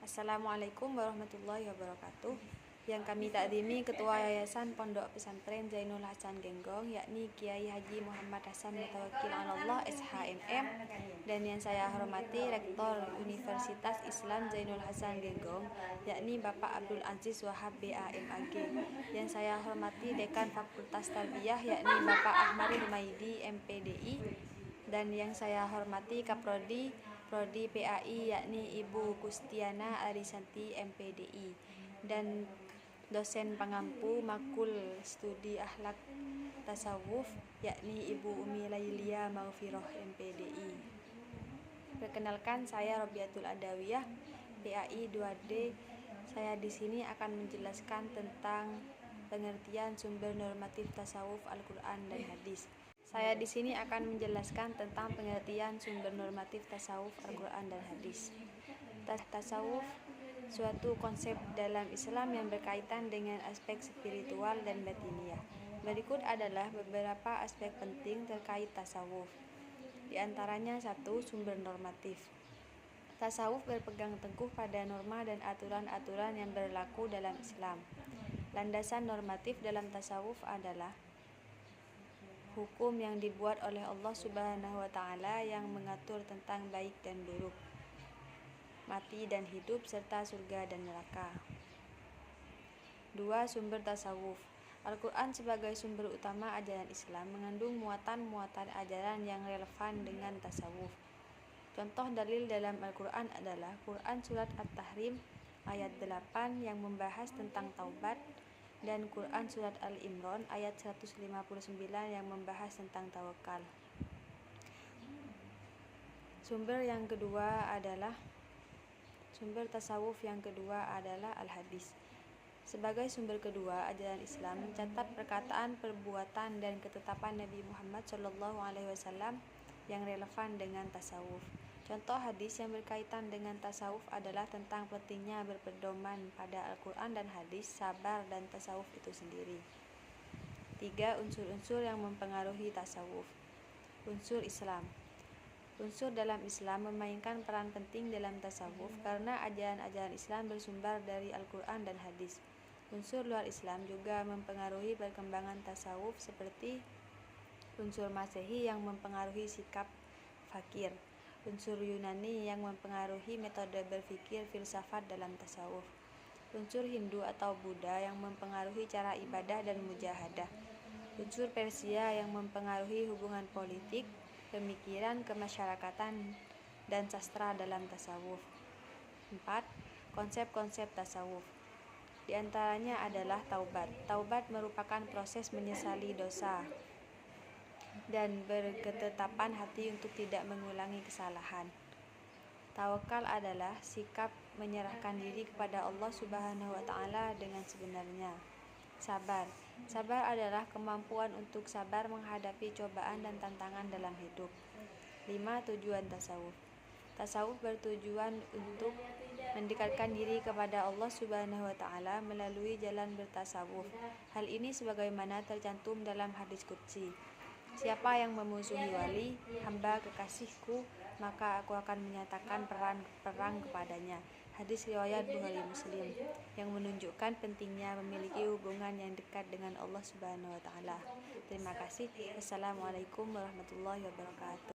Assalamualaikum warahmatullahi wabarakatuh. Yang kami takdimi Ketua Yayasan Pondok Pesantren Zainul Hasan Genggong, yakni Kiai Haji Muhammad Hasan Mutawakkil 'Alallah SHMM, dan yang saya hormati Rektor Universitas Islam Zainul Hasan Genggong, yakni Bapak Abdul Aziz Wahab BAMAG. Yang saya hormati Dekan Fakultas Tarbiyah, yakni Bapak Ahmad Humaidi MPDI, dan yang saya hormati Kaprodi Prodi PAI, yakni Ibu Kustiana Arisanti MPDI, dan dosen pengampu Makul Studi Akhlak Tasawuf, yakni Ibu Umi Lailia Maufiroh MPDI. Perkenalkan, saya Robiatul Adawiyah, PAI 2D. Saya di sini akan menjelaskan tentang pengertian sumber normatif tasawuf Al-Quran dan hadis. Saya di sini akan menjelaskan tentang pengertian sumber normatif tasawuf Al-Quran dan hadis. Tasawuf suatu konsep dalam Islam yang berkaitan dengan aspek spiritual dan batiniah. Berikut adalah beberapa aspek penting terkait tasawuf. Di antaranya, 1. Sumber normatif. Tasawuf berpegang teguh pada norma dan aturan-aturan yang berlaku dalam Islam. Landasan normatif dalam tasawuf adalah hukum yang dibuat oleh Allah Subhanahu wa Ta'ala yang mengatur tentang baik dan buruk, mati dan hidup, serta surga dan neraka. 2. Sumber tasawuf. Al-Quran sebagai sumber utama ajaran Islam mengandung muatan-muatan ajaran yang relevan dengan tasawuf. Contoh dalil dalam Al-Quran adalah Quran Surat At-Tahrim ayat 8 yang membahas tentang taubat, dan Quran Surat Al-Imran ayat 159 yang membahas tentang tawakal. Sumber tasawuf yang kedua adalah Al-Hadis. Sebagai sumber kedua, ajaran Islam mencatat perkataan, perbuatan, dan ketetapan Nabi Muhammad SAW yang relevan dengan tasawuf. Contoh hadis yang berkaitan dengan tasawuf adalah tentang pentingnya berpedoman pada Al-Quran dan hadis, sabar, dan tasawuf itu sendiri. 3. Unsur-unsur yang mempengaruhi tasawuf. Unsur Islam. Unsur dalam Islam memainkan peran penting dalam tasawuf karena ajaran-ajaran Islam bersumber dari Al-Quran dan hadis. Unsur luar Islam juga mempengaruhi perkembangan tasawuf, seperti unsur Masehi yang mempengaruhi sikap fakir, unsur Yunani yang mempengaruhi metode berpikir filsafat dalam tasawuf, unsur Hindu atau Buddha yang mempengaruhi cara ibadah dan mujahadah, unsur Persia yang mempengaruhi hubungan politik, pemikiran, kemasyarakatan, dan sastra dalam tasawuf. 4. Konsep-konsep tasawuf. Di antaranya adalah taubat. Taubat merupakan proses menyesali dosa dan berketetapan hati untuk tidak mengulangi kesalahan. Tawakal adalah sikap menyerahkan diri kepada Allah Subhanahu wa Ta'ala dengan sebenarnya. Sabar. Sabar adalah kemampuan untuk sabar menghadapi cobaan dan tantangan dalam hidup. 5. Tujuan tasawuf. Tasawuf bertujuan untuk mendekatkan diri kepada Allah Subhanahu wa Ta'ala melalui jalan bertasawuf. Hal ini sebagaimana tercantum dalam hadis qudsi. Siapa yang memusuhi wali, hamba kekasihku, maka aku akan menyatakan perang kepadanya. Hadis riwayat Bukhari Muslim, yang menunjukkan pentingnya memiliki hubungan yang dekat dengan Allah Subhanahu wa Ta'ala. Terima kasih. Wassalamualaikum warahmatullahi wabarakatuh.